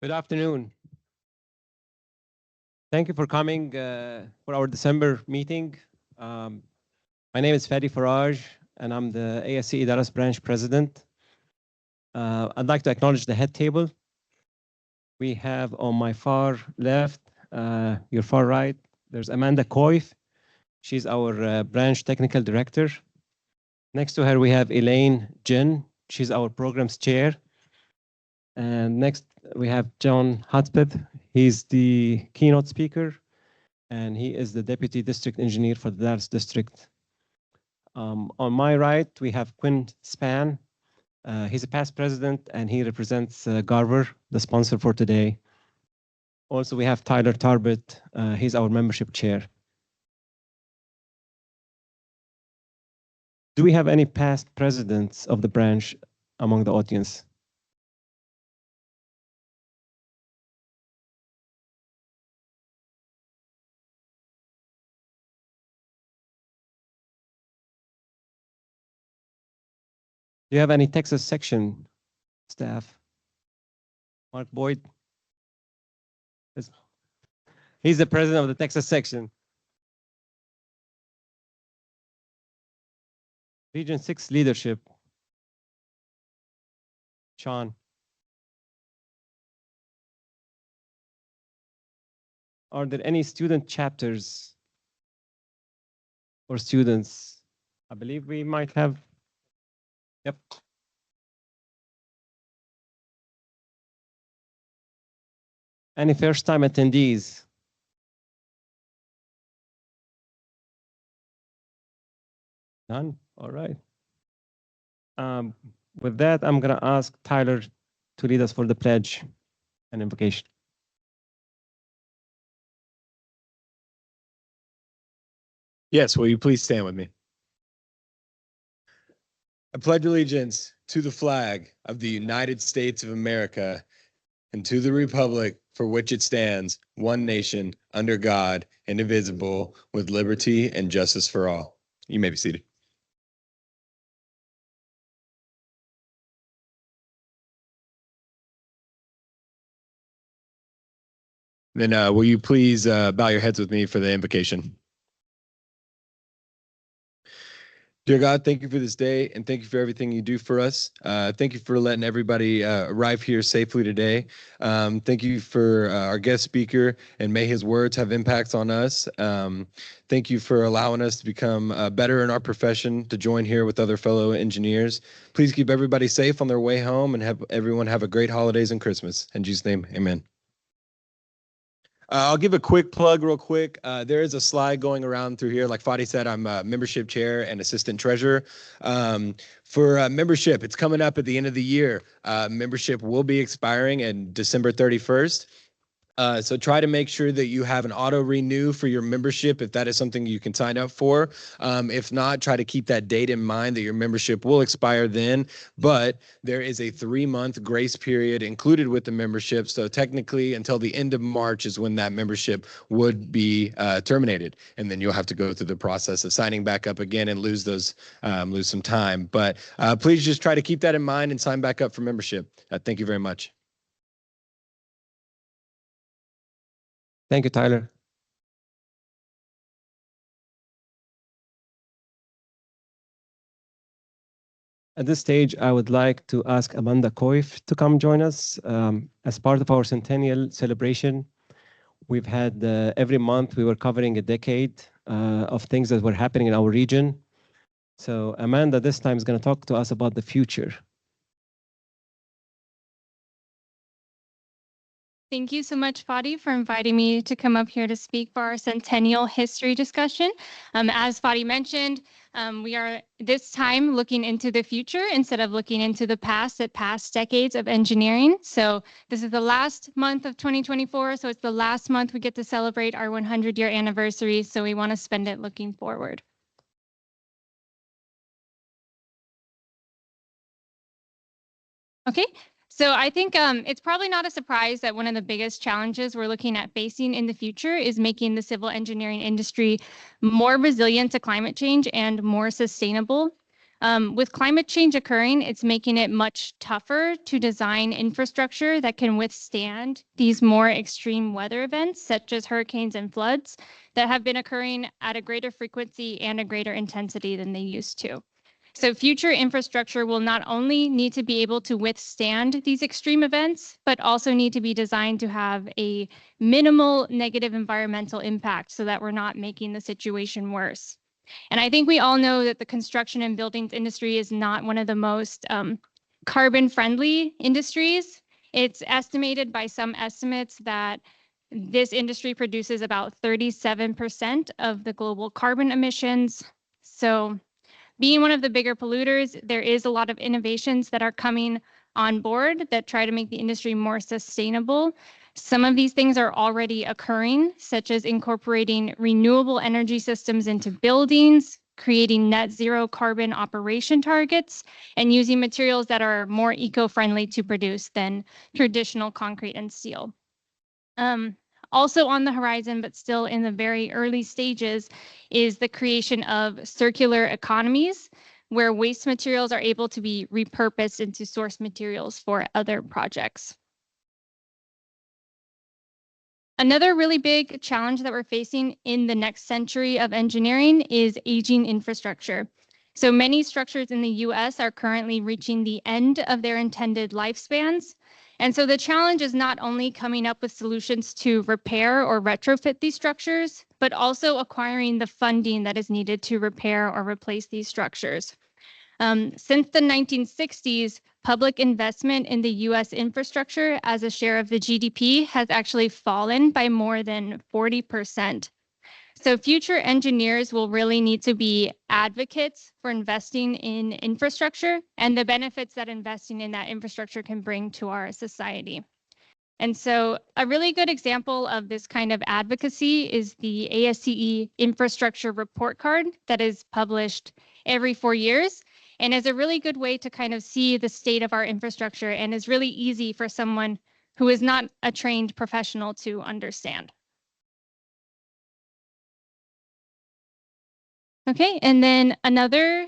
Good afternoon. Thank you for coming for our December meeting. My name is Fadi Faraj, and I'm the ASCE Dallas branch president. I'd like to acknowledge the head table. We have on my far left, your far right, there's Amanda Coif. She's our branch technical director. Next to her, we have Elaine Jin. She's our programs chair. And next, we have John Hudspeth. He's the keynote speaker, and he is the deputy district engineer for the Dallas district. On my right, we have Quinn Span. He's a past president, and he represents Garver, the sponsor for today. Also, we have Tyler Tarbett. He's our membership chair. Do we have any past presidents of the branch among the audience? Do you have any Texas section staff? Mark Boyd? He's the president of the Texas section. Region 6 leadership. Sean. Are there any student chapters or students? I believe we might have. Yep. Any first-time attendees? None? All right. With that, I'm going to ask Tyler to lead us for the pledge and invocation. Yes, will you please stand with me? I pledge allegiance to the flag of the United States of America and to the republic for which it stands, one nation, under God, indivisible, with liberty and justice for all. You may be seated. Then will you please bow your heads with me for the invocation? Dear God, thank you for this day, and thank you for everything you do for us. Thank you for letting everybody arrive here safely today. Thank you for our guest speaker, and may his words have impacts on us. Thank you for allowing us to become better in our profession, to join here with other fellow engineers. Please keep everybody safe on their way home, and have everyone have a great holidays and Christmas. In Jesus' name, amen. I'll give a quick plug real quick. There is a slide going around through here. Like Fadi said, I'm membership chair and assistant treasurer. For membership, it's coming up at the end of the year. Membership will be expiring on December 31st. So try to make sure that you have an auto renew for your membership if that is something you can sign up for. If not, try to keep that date in mind that your membership will expire then. But there is a 3-month grace period included with the membership. So technically until the end of March is when that membership would be terminated. And then you'll have to go through the process of signing back up again and lose some time. But please just try to keep that in mind and sign back up for membership. Thank you very much. Thank you, Tyler. At this stage, I would like to ask Amanda Coif to come join us. As part of our centennial celebration, we've had every month we were covering a decade of things that were happening in our region. So Amanda this time is going to talk to us about the future. Thank you so much, Fadi, for inviting me to come up here to speak for our centennial history discussion. As Fadi mentioned, we are this time looking into the future instead of looking into the past decades of engineering. So this is the last month of 2024, so it's the last month we get to celebrate our 100-year anniversary, so we want to spend it looking forward. Okay. So I think it's probably not a surprise that one of the biggest challenges we're looking at facing in the future is making the civil engineering industry more resilient to climate change and more sustainable. With climate change occurring, it's making it much tougher to design infrastructure that can withstand these more extreme weather events, such as hurricanes and floods, that have been occurring at a greater frequency and a greater intensity than they used to. So future infrastructure will not only need to be able to withstand these extreme events, but also need to be designed to have a minimal negative environmental impact so that we're not making the situation worse. And I think we all know that the construction and buildings industry is not one of the most carbon-friendly industries. It's estimated by some estimates that this industry produces about 37% of the global carbon emissions. So being one of the bigger polluters, there is a lot of innovations that are coming on board that try to make the industry more sustainable. Some of these things are already occurring, such as incorporating renewable energy systems into buildings, creating net zero carbon operation targets, and using materials that are more eco-friendly to produce than traditional concrete and steel. Also on the horizon, but still in the very early stages, is the creation of circular economies, where waste materials are able to be repurposed into source materials for other projects. Another really big challenge that we're facing in the next century of engineering is aging infrastructure. So many structures in the US are currently reaching the end of their intended lifespans. And so the challenge is not only coming up with solutions to repair or retrofit these structures, but also acquiring the funding that is needed to repair or replace these structures. Since the 1960s, public investment in the US infrastructure as a share of the GDP has actually fallen by more than 40%. So future engineers will really need to be advocates for investing in infrastructure and the benefits that investing in that infrastructure can bring to our society. And so a really good example of this kind of advocacy is the ASCE infrastructure report card that is published every 4 years and is a really good way to kind of see the state of our infrastructure and is really easy for someone who is not a trained professional to understand. Okay, and then another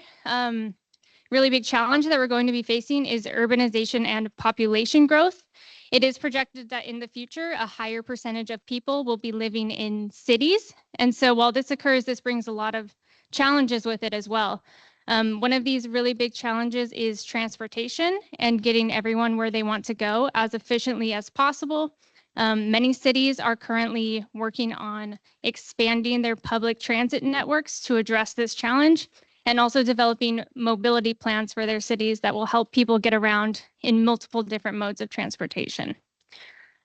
really big challenge that we're going to be facing is urbanization and population growth. It is projected that in the future, a higher percentage of people will be living in cities. And so while this occurs, this brings a lot of challenges with it as well. One of these really big challenges is transportation and getting everyone where they want to go as efficiently as possible. Many cities are currently working on expanding their public transit networks to address this challenge and also developing mobility plans for their cities that will help people get around in multiple different modes of transportation.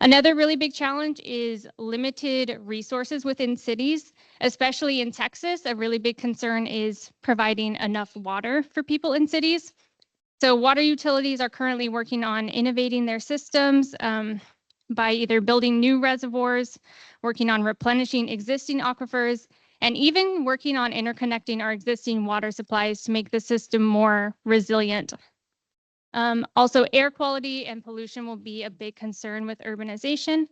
Another really big challenge is limited resources within cities, especially in Texas. A really big concern is providing enough water for people in cities. So water utilities are currently working on innovating their systems by either building new reservoirs, working on replenishing existing aquifers, and even working on interconnecting our existing water supplies to make the system more resilient. Also, air quality and pollution will be a big concern with urbanization.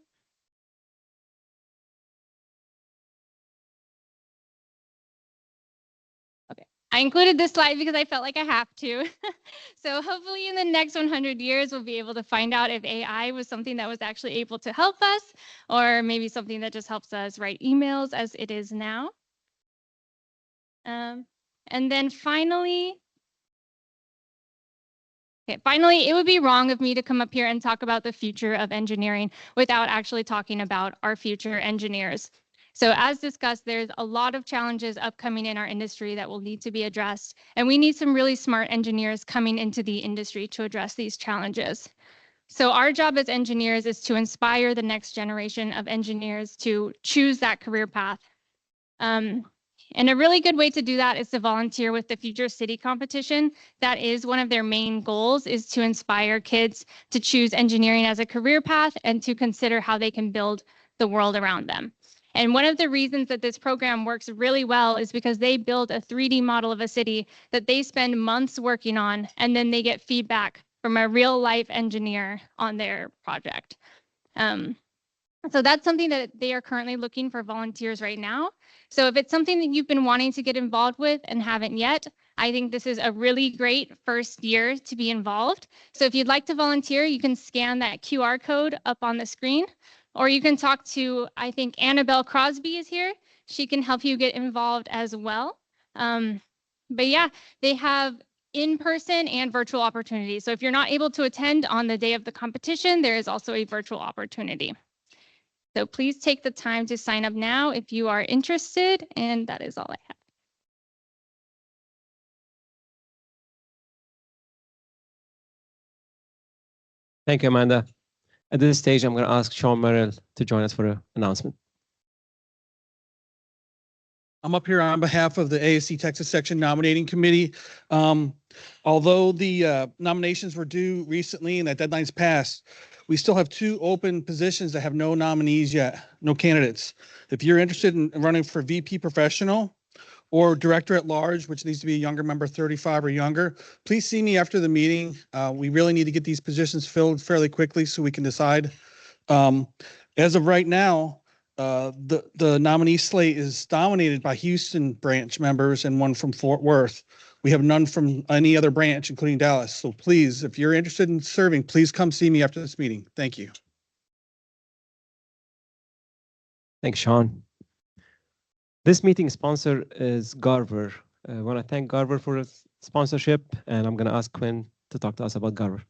Okay, I included this slide because I felt like I have to. So hopefully in the next 100 years, we'll be able to find out if AI was something that was actually able to help us, or maybe something that just helps us write emails as it is now. And then finally, it would be wrong of me to come up here and talk about the future of engineering without actually talking about our future engineers. So as discussed, there's a lot of challenges upcoming in our industry that will need to be addressed, and we need some really smart engineers coming into the industry to address these challenges. So our job as engineers is to inspire the next generation of engineers to choose that career path. And a really good way to do that is to volunteer with the Future City competition. That is one of their main goals, is to inspire kids to choose engineering as a career path and to consider how they can build the world around them. And one of the reasons that this program works really well is because they build a 3D model of a city that they spend months working on, and then they get feedback from a real life engineer on their project. So that's something that they are currently looking for volunteers right now. So if it's something that you've been wanting to get involved with and haven't yet, I think this is a really great first year to be involved. So if you'd like to volunteer, you can scan that QR code up on the screen, or you can talk to, I think Annabelle Crosby is here. She can help you get involved as well. But yeah, they have in-person and virtual opportunities. So if you're not able to attend on the day of the competition, there is also a virtual opportunity. So please take the time to sign up now if you are interested, and that is all I have. Thank you, Amanda. At this stage, I'm going to ask Sean Merrill to join us for an announcement. I'm up here on behalf of the ASCE Texas Section Nominating Committee. Although the nominations were due recently and that deadline's passed, we still have 2 open positions that have no nominees yet, no candidates. If you're interested in running for VP Professional or Director at Large, which needs to be a younger member, 35 or younger, please see me after the meeting. We really need to get these positions filled fairly quickly so we can decide. As of right now, the nominee slate is dominated by Houston branch members and one from Fort Worth. We have none from any other branch, including Dallas. So please, if you're interested in serving, please come see me after this meeting. Thank you. Thanks, Sean. This meeting sponsor is Garver. I want to thank Garver for its sponsorship, and I'm going to ask Quinn to talk to us about Garver.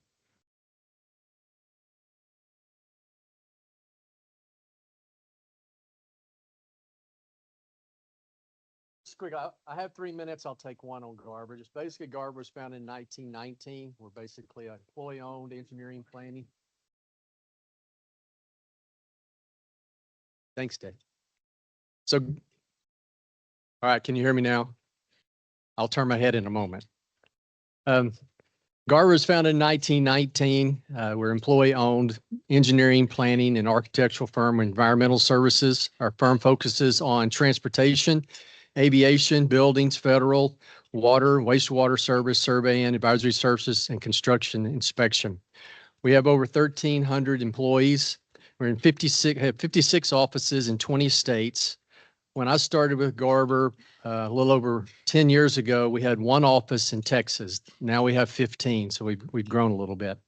Quick, I have 3 minutes. I'll take one on Garver. Just basically, Garver was founded in 1919. We're basically an employee-owned engineering planning. Thanks, Dave. So, all right, can you hear me now? I'll turn my head in a moment. Garver was founded in 1919. We're employee-owned engineering, planning, and architectural firm, environmental services. Our firm focuses on transportation, aviation, buildings, federal, water, wastewater service, surveying, advisory services, and construction inspection. We have over 1,300 employees. We're in 56 offices in 20 states. When I started with Garver a little over 10 years ago, we had 1 office in Texas. Now we have 15, so we've grown a little bit.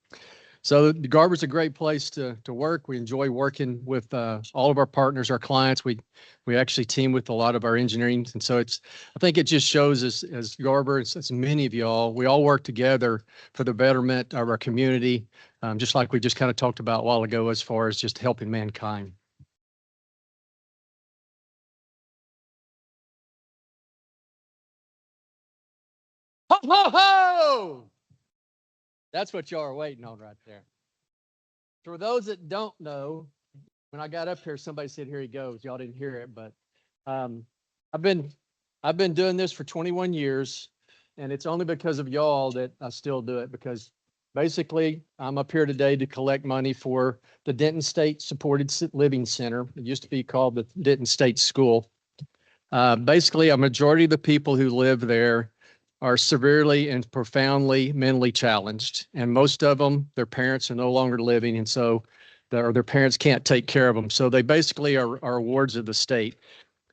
So Garver's a great place to work. We enjoy working with all of our partners, our clients. We actually team with a lot of our engineering. And so I think it just shows as Garver, as many of y'all, we all work together for the betterment of our community, just like we just kind of talked about a while ago as far as just helping mankind. Ho, ho, ho! That's what y'all are waiting on right there. For those that don't know, when I got up here, somebody said, "Here he goes." Y'all didn't hear it, but I've been doing this for 21 years, and it's only because of y'all that I still do it, because basically I'm up here today to collect money for the Denton State Supported Living Center. It used to be called the Denton State School. Basically, a majority of the people who live there are severely and profoundly mentally challenged. And most of them, their parents are no longer living. And so their parents can't take care of them. So they basically are awards of the state.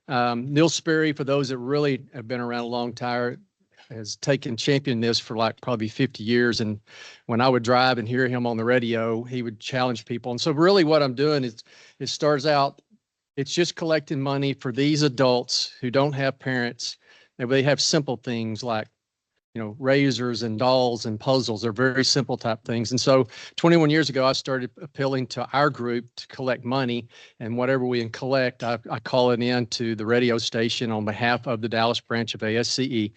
Neil Sperry, for those that really have been around a long time, has championed this for like probably 50 years. And when I would drive and hear him on the radio, he would challenge people. And so really what I'm doing is, it starts out, it's just collecting money for these adults who don't have parents. And they have simple things like, razors and dolls and puzzles. They're very simple type things. And so 21 years ago, I started appealing to our group to collect money, and whatever we collect, I call it in to the radio station on behalf of the Dallas branch of ASCE.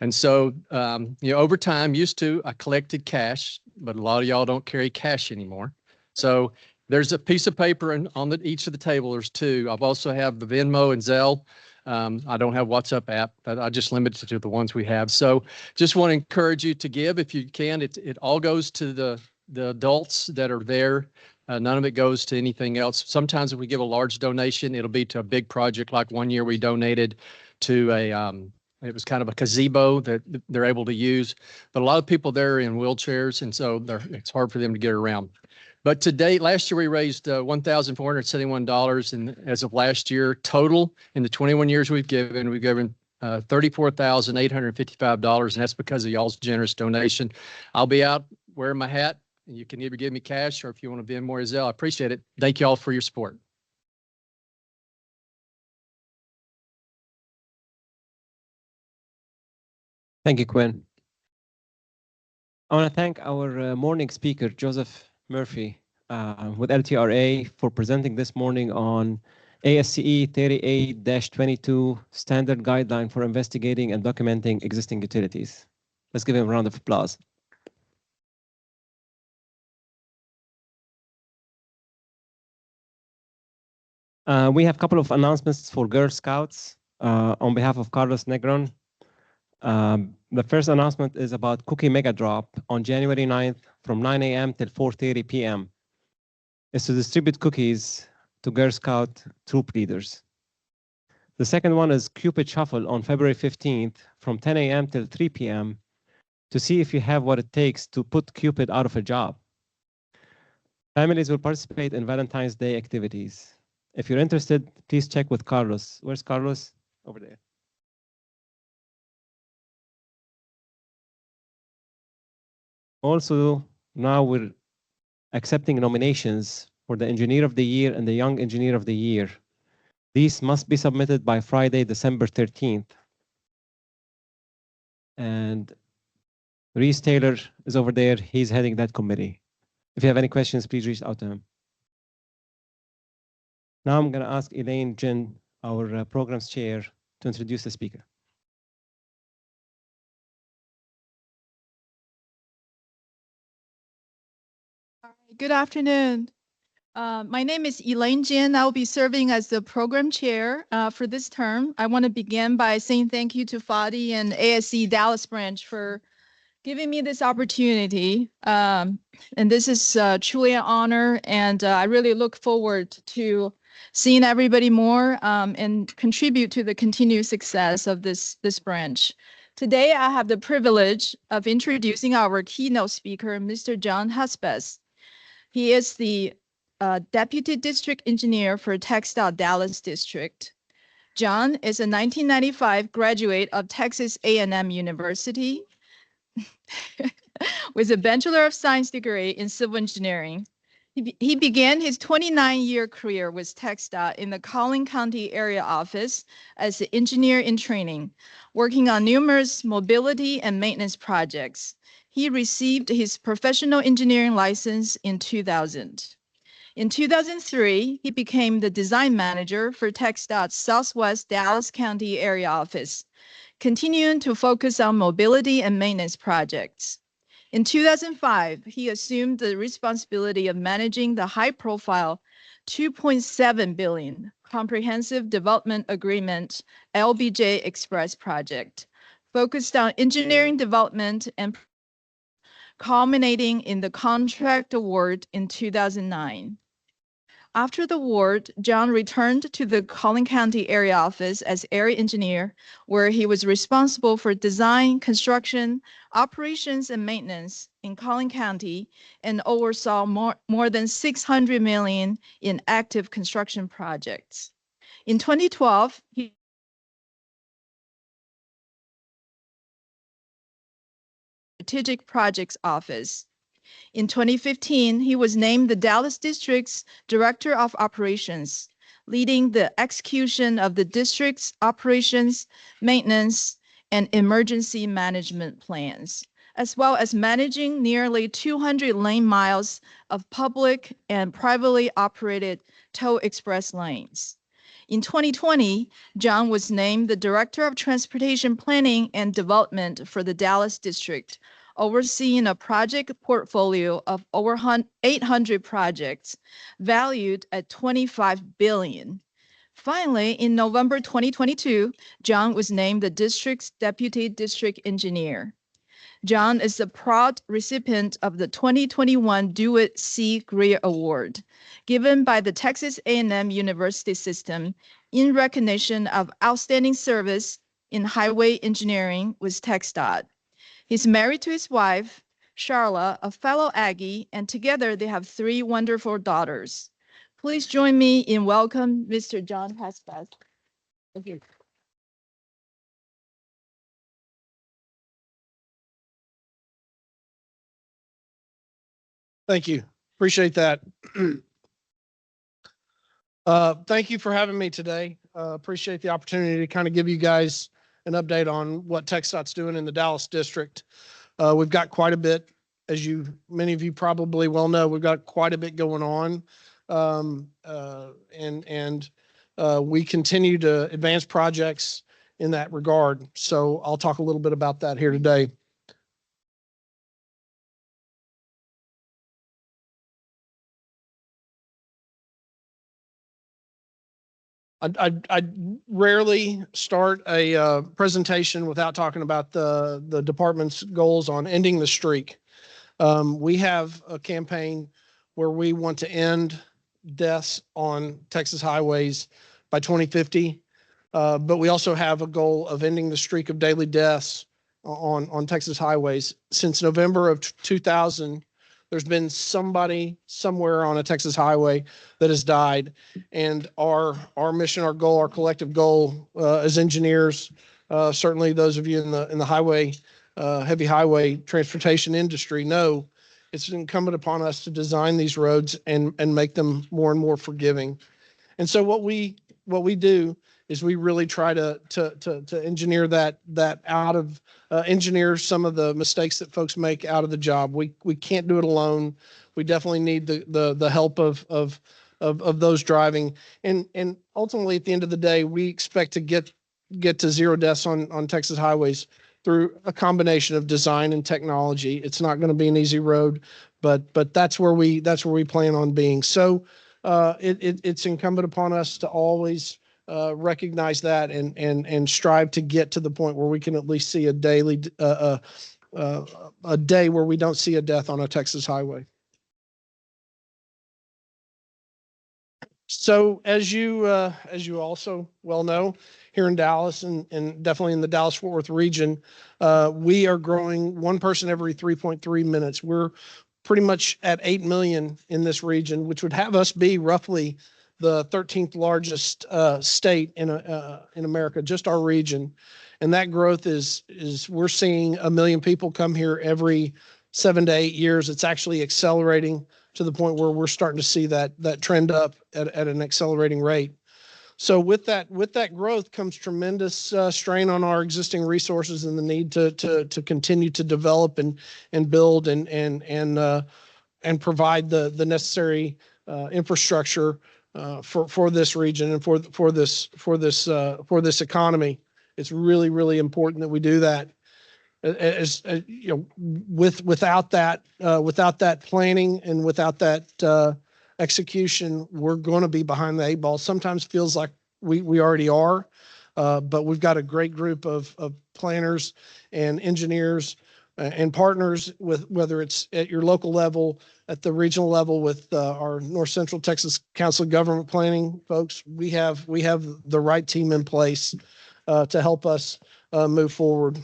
And so, over time, I collected cash, but a lot of y'all don't carry cash anymore. So there's a piece of paper on each of the table. There's 2. I've also have the Venmo and Zelle. I don't have WhatsApp app, but I just limit it to the ones we have. So just want to encourage you to give if you can. It all goes to the adults that are there. None of it goes to anything else. Sometimes if we give a large donation, it'll be to a big project. Like one year we donated to it was kind of a gazebo that they're able to use. But a lot of people there are in wheelchairs, and so it's hard for them to get around. But to date, last year we raised $1,471, and as of last year, total in the 21 years we've given $34,855, and that's because of y'all's generous donation. I'll be out wearing my hat, and you can either give me cash or if you want to Venmo or Zelle, I appreciate it. Thank you all for your support. Thank you, Quinn. I want to thank our morning speaker, Joseph Murphy, with LTRA for presenting this morning on ASCE 38-22 standard guideline for investigating and documenting existing utilities. Let's give him a round of applause. We have a couple of announcements for Girl Scouts on behalf of Carlos Negron. The first announcement is about Cookie Mega Drop on January 9th from 9 a.m. till 4:30 p.m. It's to distribute cookies to Girl Scout troop leaders. The second one is Cupid Shuffle on February 15th from 10 a.m. till 3 p.m. to see if you have what it takes to put Cupid out of a job. Families will participate in Valentine's Day activities. If you're interested, please check with Carlos. Where's Carlos? Over there. Also, now we're accepting nominations for the Engineer of the Year and the Young Engineer of the Year. These must be submitted by Friday, December 13th. And Reese Taylor is over there. He's heading that committee. If you have any questions, please reach out to him. Now I'm going to ask Elaine Jin, our programs chair, to introduce the speaker. Good afternoon. My name is Elaine Jin. I will be serving as the program chair for this term. I want to begin by saying thank you to Fadi and ASCE Dallas branch for giving me this opportunity. And this is truly an honor, and I really look forward to seeing everybody more and contribute to the continued success of this branch. Today, I have the privilege of introducing our keynote speaker, Mr. John Hudspeth. He is the Deputy District Engineer for TxDOT Dallas District. John is a 1995 graduate of Texas A&M University with a Bachelor of Science degree in Civil Engineering. He began his 29-year career with TxDOT in the Collin County area office as an engineer in training, working on numerous mobility and maintenance projects. He received his professional engineering license in 2000. In 2003, he became the design manager for TxDOT's Southwest Dallas County area office, continuing to focus on mobility and maintenance projects. In 2005, he assumed the responsibility of managing the high-profile $2.7 billion Comprehensive Development Agreement LBJ Express project, focused on engineering development and culminating in the contract award in 2009. After the award, John returned to the Collin County area office as area engineer, where he was responsible for design, construction, operations, and maintenance in Collin County and oversaw more than $600 million in active construction projects. In 2012, he Strategic Projects Office. In 2015, he was named the Dallas District's Director of Operations, leading the execution of the district's operations, maintenance, and emergency management plans, as well as managing nearly 200 lane miles of public and privately operated toll express lanes. In 2020, John was named the Director of Transportation Planning and Development for the Dallas District, overseeing a project portfolio of over 800 projects valued at $25 billion. Finally, in November 2022, John was named the district's Deputy District Engineer. John is the proud recipient of the 2021 DeWitt C. Greer Award, given by the Texas A&M University System in recognition of outstanding service in highway engineering with TxDOT. He's married to his wife, Charla, a fellow Aggie, and together they have 3 wonderful daughters. Please join me in welcoming Mr. John Hudspeth. Thank you. Thank you. Appreciate that. Thank you for having me today. Appreciate the opportunity to kind of give you guys an update on what TxDOT's doing in the Dallas district. We've got quite a bit, as many of you probably well know, we've got quite a bit going on. We continue to advance projects in that regard. So I'll talk a little bit about that here today. I rarely start a presentation without talking about the department's goals on ending the streak. We have a campaign where we want to end deaths on Texas highways by 2050, but we also have a goal of ending the streak of daily deaths on Texas highways. Since November of 2000, there's been somebody somewhere on a Texas highway that has died. And our mission, our goal, our collective goal as engineers, certainly those of you in the highway, heavy highway transportation industry know it's incumbent upon us to design these roads and make them more and more forgiving. And so what we do is we really try to engineer that out of engineer some of the mistakes that folks make out of the job. We can't do it alone. We definitely need the help of those driving. And ultimately, at the end of the day, we expect to get to zero deaths on Texas highways through a combination of design and technology. It's not going to be an easy road, but that's where we plan on being. So it's incumbent upon us to always recognize that and strive to get to the point where we can at least see a day where we don't see a death on a Texas highway. So as you also well know, here in Dallas and definitely in the Dallas-Fort Worth region, we are growing one person every 3.3 minutes. We're pretty much at 8 million in this region, which would have us be roughly the 13th largest state in America, just our region. And that growth is we're seeing 1 million people come here every 7 to 8 years. It's actually accelerating to the point where we're starting to see that trend up at an accelerating rate. So with that growth comes tremendous strain on our existing resources and the need to continue to develop and build and provide the necessary infrastructure for this region and for this economy. It's really, really important that we do that. As you know, without that planning and without that execution, we're going to be behind the 8 ball. Sometimes feels like we already are, but we've got a great group of planners and engineers and partners, with whether it's at your local level, at the regional level with our North Central Texas Council of Government Planning folks. We have the right team in place to help us move forward.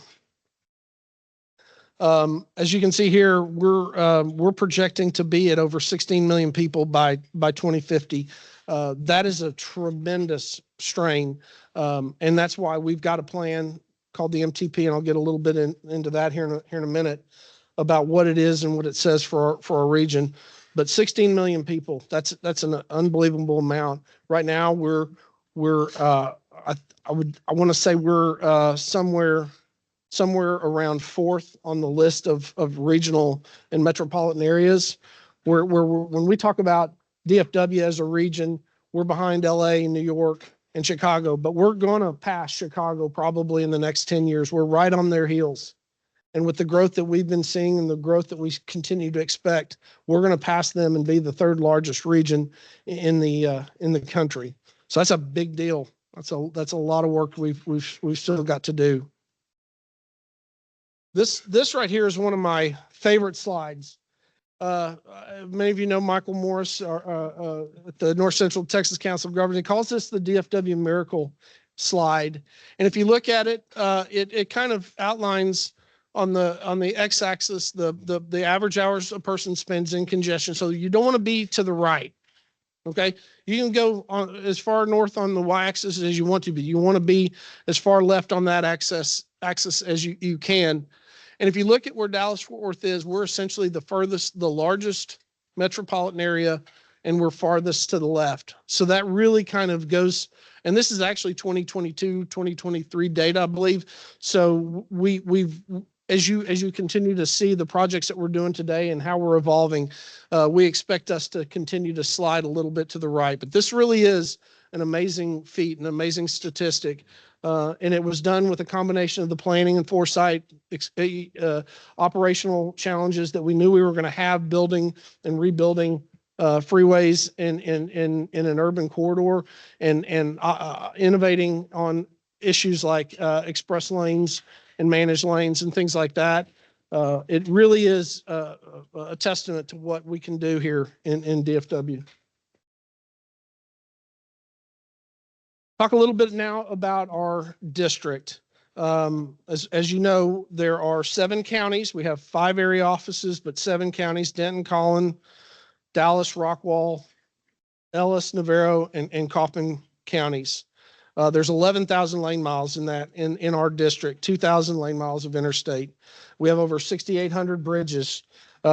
As you can see here, we're projecting to be at over 16 million people by 2050. That is a tremendous strain, and that's why we've got a plan called the MTP, and I'll get a little bit into that here in a minute about what it is and what it says for our region. But 16 million people, that's an unbelievable amount. Right now, I want to say we're somewhere around 4th on the list of regional and metropolitan areas. When we talk about DFW as a region, we're behind LA, New York, and Chicago, but we're going to pass Chicago probably in the next 10 years. We're right on their heels. And with the growth that we've been seeing and the growth that we continue to expect, we're going to pass them and be the 3rd largest region in the country. So that's a big deal. That's a lot of work we've still got to do. This right here is one of my favorite slides. Many of you know Michael Morris at the North Central Texas Council of Governments. He calls this the DFW miracle slide. And if you look at it, it kind of outlines on the x-axis the average hours a person spends in congestion. So you don't want to be to the right. Okay, you can go on as far north on the y-axis as you want to, but you want to be as far left on that axis as you can. And if you look at where Dallas-Fort Worth is, we're essentially the largest metropolitan area, and we're farthest to the left. So that really kind of goes, and this is actually 2022, 2023 data, I believe. So we've as you continue to see the projects that we're doing today and how we're evolving, we expect us to continue to slide a little bit to the right. But this really is an amazing feat, an amazing statistic. And it was done with a combination of the planning and foresight, operational challenges that we knew we were going to have building and rebuilding freeways in an urban corridor, and innovating on issues like express lanes and managed lanes and things like that. It really is a testament to what we can do here in DFW. Talk a little bit now about our district. As you know, there are 7 counties. We have 5 area offices, but 7 counties: Denton, Collin, Dallas, Rockwall, Ellis, Navarro, and Kaufman counties. There's 11,000 lane miles in our district, 2,000 lane miles of interstate. We have over 6,800 bridges.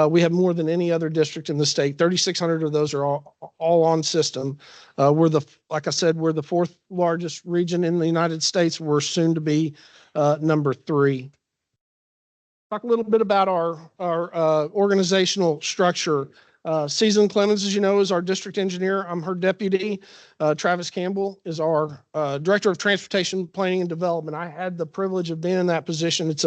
We have more than any other district in the state. 3,600 of those are all on system. Like I said, we're the 4th largest region in the United States. We're soon to be number 3. Talk a little bit about our organizational structure. Susan Clemens, as you know, is our district engineer. I'm her deputy. Travis Campbell is our director of transportation planning and development. I had the privilege of being in that position. It's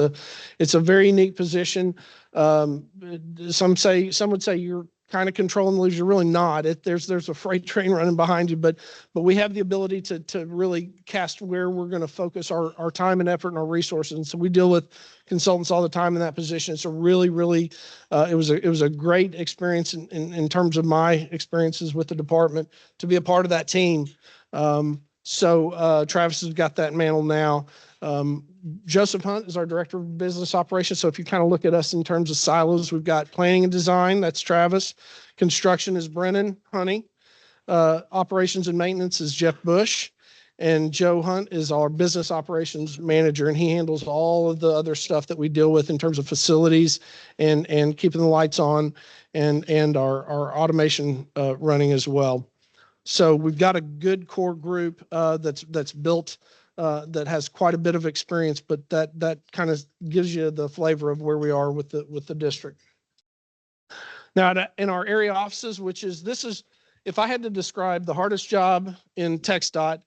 a very unique position. Some would say you're kind of controlling the leaves. You're really not. There's a freight train running behind you, but we have the ability to really cast where we're going to focus our time and effort and our resources. And so we deal with consultants all the time in that position. It's a really it was a great experience in terms of my experiences with the department to be a part of that team. So Travis has got that mantle now. Joseph Hunt is our director of business operations. So if you kind of look at us in terms of silos, we've got planning and design, that's Travis. Construction is Brennan Honey. Operations and maintenance is Jeff Bush. And Joe Hunt is our business operations manager, and he handles all of the other stuff that we deal with in terms of facilities and keeping the lights on and our automation running as well. So we've got a good core group that's built that has quite a bit of experience, but that kind of gives you the flavor of where we are with the district. Now, in our area offices, if I had to describe the hardest job in TxDOT,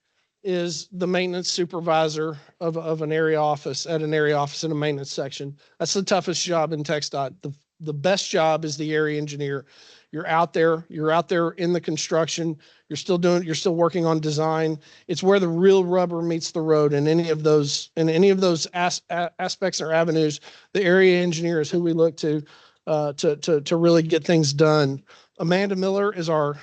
is the maintenance supervisor of an area office in a maintenance section. That's the toughest job in TxDOT. The best job is the area engineer. You're out there in the construction. You're still working on design. It's where the real rubber meets the road in any of those aspects or avenues. The area engineer is who we look to really get things done. Amanda Miller is our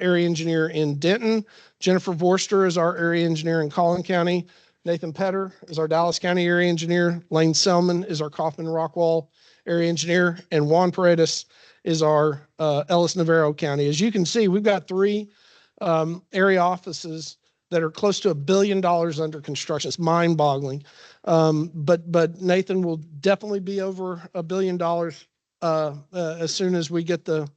area engineer in Denton. Jennifer Vorster is our area engineer in Collin County. Nathan Petter is our Dallas County area engineer. Lane Selman is our Kaufman Rockwall area engineer. And Juan Paredes is our Ellis Navarro County. As you can see, we've got 3 area offices that are close to $1 billion under construction. It's mind-boggling. But Nathan will definitely be over $1 billion as soon as we get the,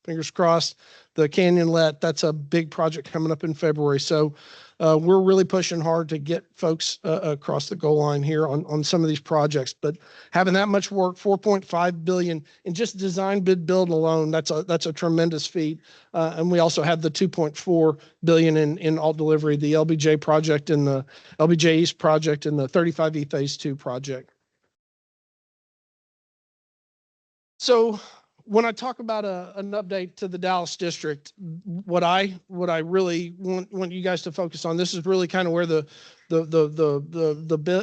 fingers crossed, the Canyon Let. That's a big project coming up in February. So we're really pushing hard to get folks across the goal line here on some of these projects. But having that much work, $4.5 billion in just design, bid, build alone, that's a tremendous feat. And we also have the $2.4 billion in alt delivery, the LBJ project and the LBJ East project and the 35E Phase 2 project. So when I talk about an update to the Dallas district, what I really want you guys to focus on, this is really kind of where the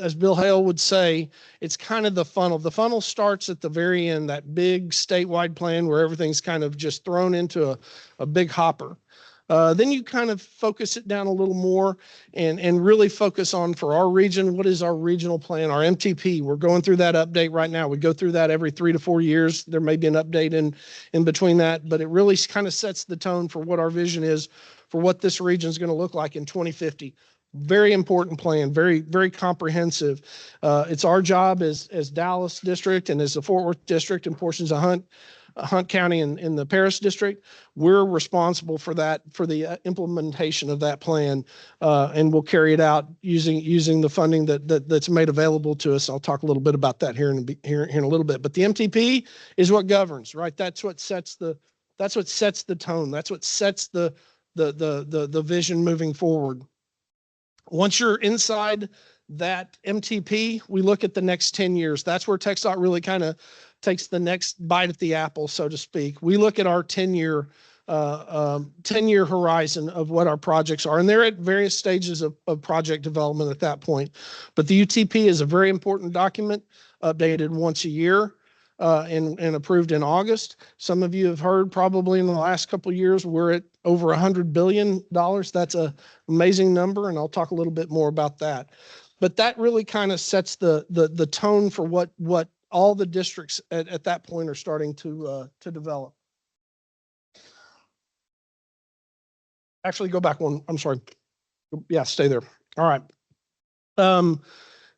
as Bill Hale would say, it's kind of the funnel. The funnel starts at the very end, that big statewide plan where everything's kind of just thrown into a big hopper. Then you kind of focus it down a little more and really focus on, for our region, what is our regional plan, our MTP. We're going through that update right now. We go through that every 3 to 4 years. There may be an update in between that, but it really kind of sets the tone for what our vision is for what this region is going to look like in 2050. Very important plan, very, very comprehensive. It's our job as Dallas District and as the Fort Worth District and portions of Hunt County and in the Paris District. We're responsible for that, for the implementation of that plan, and we'll carry it out using the funding that's made available to us. I'll talk a little bit about that here in a little bit. But the MTP is what governs, right? That's what sets the tone. That's what sets the vision moving forward. Once you're inside that MTP, we look at the next 10 years. That's where TxDOT really kind of takes the next bite at the apple, so to speak. We look at our 10-year horizon of what our projects are, and they're at various stages of project development at that point. But the UTP is a very important document, updated once a year. And approved in August. Some of you have heard probably in the last couple of years, we're at over $100 billion. That's an amazing number, and I'll talk a little bit more about that. But that really kind of sets the tone for what all the districts at that point are starting to develop. Actually, go back one. I'm sorry. Yeah, stay there. All right.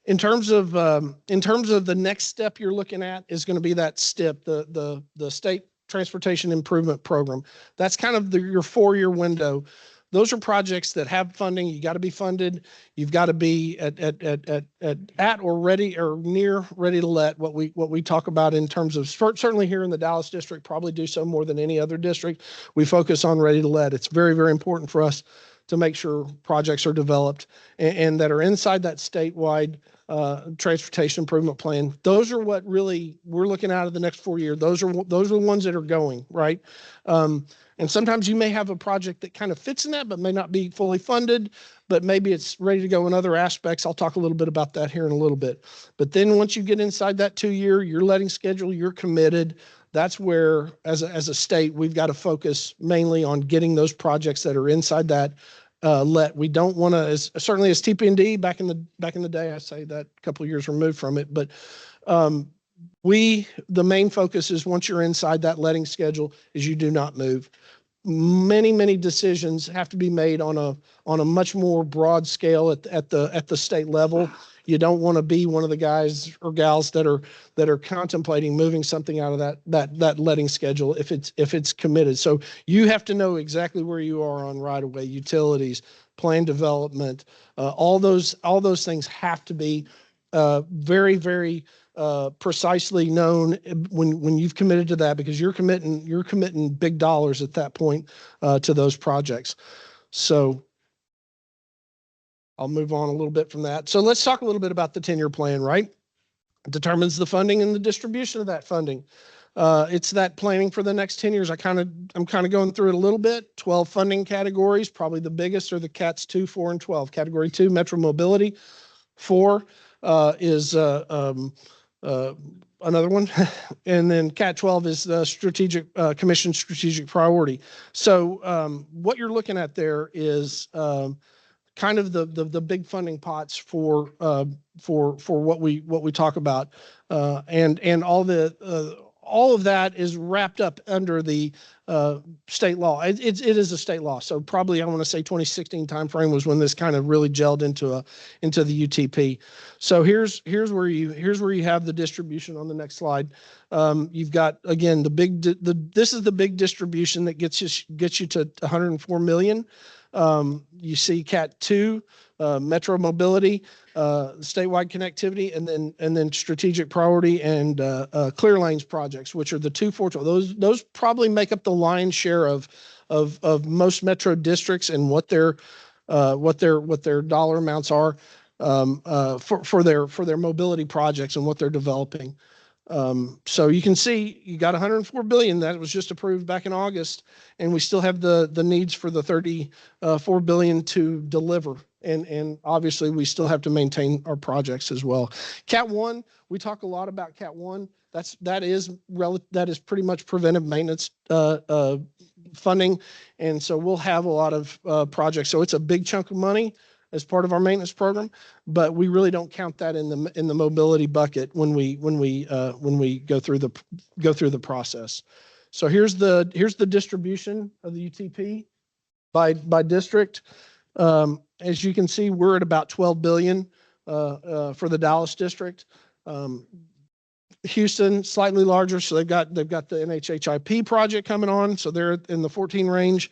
In terms of the next step you're looking at is going to be that STIP, the State Transportation Improvement Program. That's kind of your 4-year window. Those are projects that have funding. You got to be funded. You've got to be at or ready or near ready to let. What we talk about in terms of certainly here in the Dallas district, probably do so more than any other district. We focus on ready to let. It's very, very important for us to make sure projects are developed and that are inside that statewide transportation improvement plan. Those are what really we're looking at of the next 4 years. Those are the ones that are going, right? And sometimes you may have a project that kind of fits in that, but may not be fully funded, but maybe it's ready to go in other aspects. I'll talk a little bit about that here in a little bit. But then once you get inside that 2-year, you're letting schedule, you're committed. That's where, as a state, we've got to focus mainly on getting those projects that are inside that let. We don't want to, certainly as TP&D back in the day, I say that a couple of years removed from it, but the main focus is once you're inside that letting schedule is you do not move. Many decisions have to be made on a much more broad scale at the state level. You don't want to be one of the guys or gals that are contemplating moving something out of that letting schedule if it's committed. So you have to know exactly where you are on right-of-way, utilities, plan development. All those things have to be very precisely known when you've committed to that, because you're committing big dollars at that point to those projects. So I'll move on a little bit from that. So let's talk a little bit about the 10-year plan, right? It determines the funding and the distribution of that funding. It's that planning for the next 10 years. I'm kind of going through it a little bit. 12 funding categories, probably the biggest are the CATs 2, 4, and 12. Category 2, Metro Mobility. 4 is another one. And then CAT 12 is the Commission Strategic Priority. So what you're looking at there is kind of the big funding pots for what we talk about, and all of that is wrapped up under the state law. It is a state law. So probably I want to say 2016 timeframe was when this kind of really gelled into the UTP. So here's where you have the distribution on the next slide. You've got, again, this is the big distribution that gets you to 104 million. You see CAT 2, Metro Mobility, statewide connectivity, and then strategic priority and clear lanes projects, which are the 2, 4, 12. Those probably make up the lion's share of most metro districts and what their dollar amounts are for their mobility projects and what they're developing. So you can see you got 104 billion that was just approved back in August, and we still have the needs for the 34 billion to deliver. And obviously we still have to maintain our projects as well. CAT 1, we talk a lot about CAT 1. That is pretty much preventive maintenance funding, and so we'll have a lot of projects. So it's a big chunk of money as part of our maintenance program, but we really don't count that in the mobility bucket when we go through the process. So here's the distribution of the UTP by district. As you can see, we're at about 12 billion for the Dallas district. Houston, slightly larger, so they've got the NHHIP project coming on, so they're in the 14 range.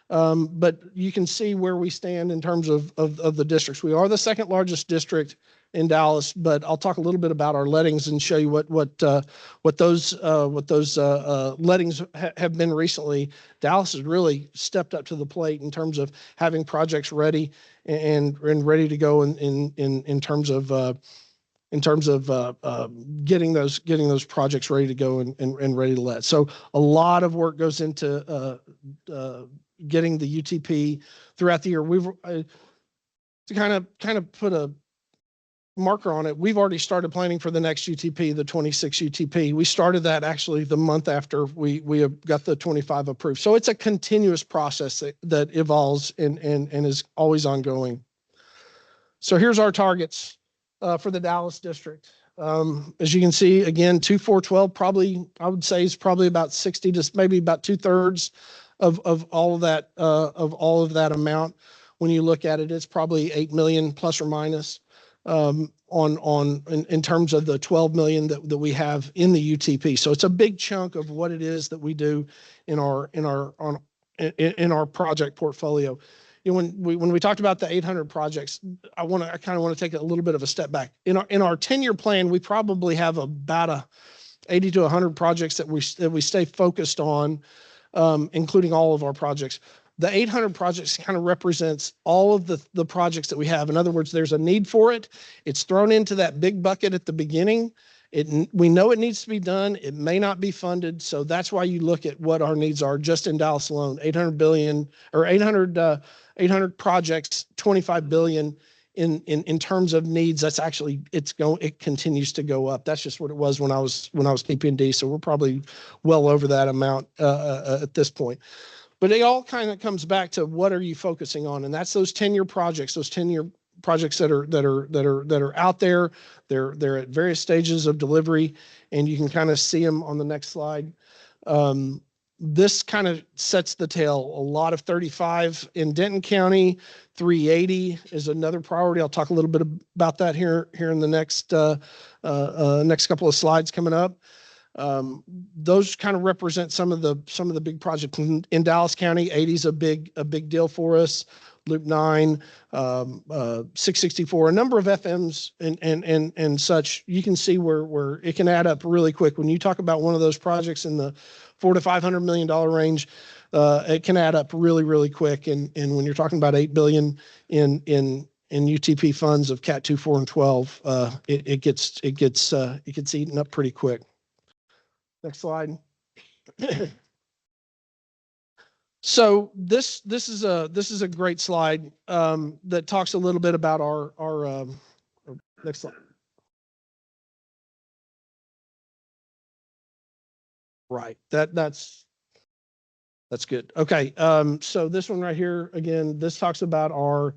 But you can see where we stand in terms of the districts. We are the second largest district in Dallas, but I'll talk a little bit about our lettings and show you what those lettings have been recently. Dallas has really stepped up to the plate in terms of having projects ready and ready to go in terms of getting those projects ready to go and ready to let. So a lot of work goes into getting the UTP throughout the year. We've to kind of put a marker on it. We've already started planning for the next UTP, the 26 UTP. We started that actually the month after we got the 25 approved. So it's a continuous process that evolves and is always ongoing. So here's our targets for the Dallas district. As you can see, again, 2-4-12 probably, I would say, is probably about 60 to maybe about 2/3 of all of that amount. When you look at it, it's probably 8 million plus or minus in terms of the 12 million that we have in the UTP. So it's a big chunk of what it is that we do in our project portfolio. You know, when we talked about the 800 projects, I kind of want to take a little bit of a step back. In our 10-year plan, we probably have about 80 to 100 projects that we stay focused on, including all of our projects. The 800 projects kind of represents all of the projects that we have. In other words, there's a need for it. It's thrown into that big bucket at the beginning. We know it needs to be done. It may not be funded. So that's why you look at what our needs are just in Dallas alone, 800 billion or 800 projects, 25 billion in terms of needs. That's actually, it continues to go up. That's just what it was when I was PP&D. So we're probably well over that amount at this point. But it all kind of comes back to what are you focusing on? And that's those 10-year projects, those 10-year projects that are out there. They're at various stages of delivery, and you can kind of see them on the next slide. This kind of sets the tail. A lot of 35 in Denton County, 380 is another priority. I'll talk a little bit about that here in the next couple of slides coming up. Those kind of represent some of the big projects in Dallas County. 80 is a big deal for us. Loop 9, 664, a number of FMs and such. You can see where it can add up really quick. When you talk about one of those projects in the $400 to $500 million range, it can add up really quick. And when you're talking about 8 billion in UTP funds of Cat 2, 4, and 12, it gets eaten up pretty quick. Next slide. So this is a great slide that talks a little bit about our next slide. Right. That's good. Okay. So this one right here, again, this talks about our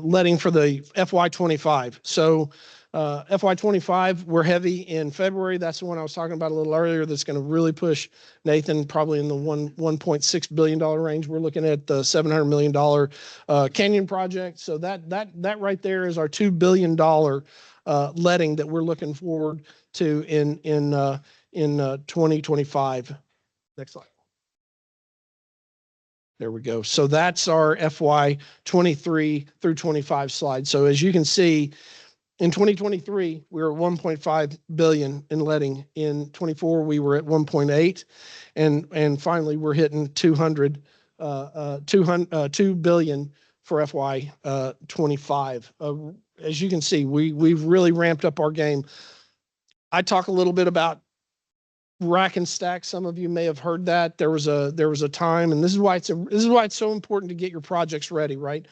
letting for the FY25. So FY25, we're heavy in February. That's the one I was talking about a little earlier. That's going to really push Nathan probably in the $1.6 billion range. We're looking at the $700 million Canyon project. So that right there is our $2 billion letting that we're looking forward to in 2025. Next slide. There we go. So that's our FY23 through 25 slide. So as you can see, in 2023, we were at 1.5 billion in letting. In 24, we were at 1.8, and finally we're hitting 2 billion for FY25. As you can see, we've really ramped up our game. I talk a little bit about rack and stack. Some of you may have heard that. There was a time, and this is why it's so important to get your projects ready, right?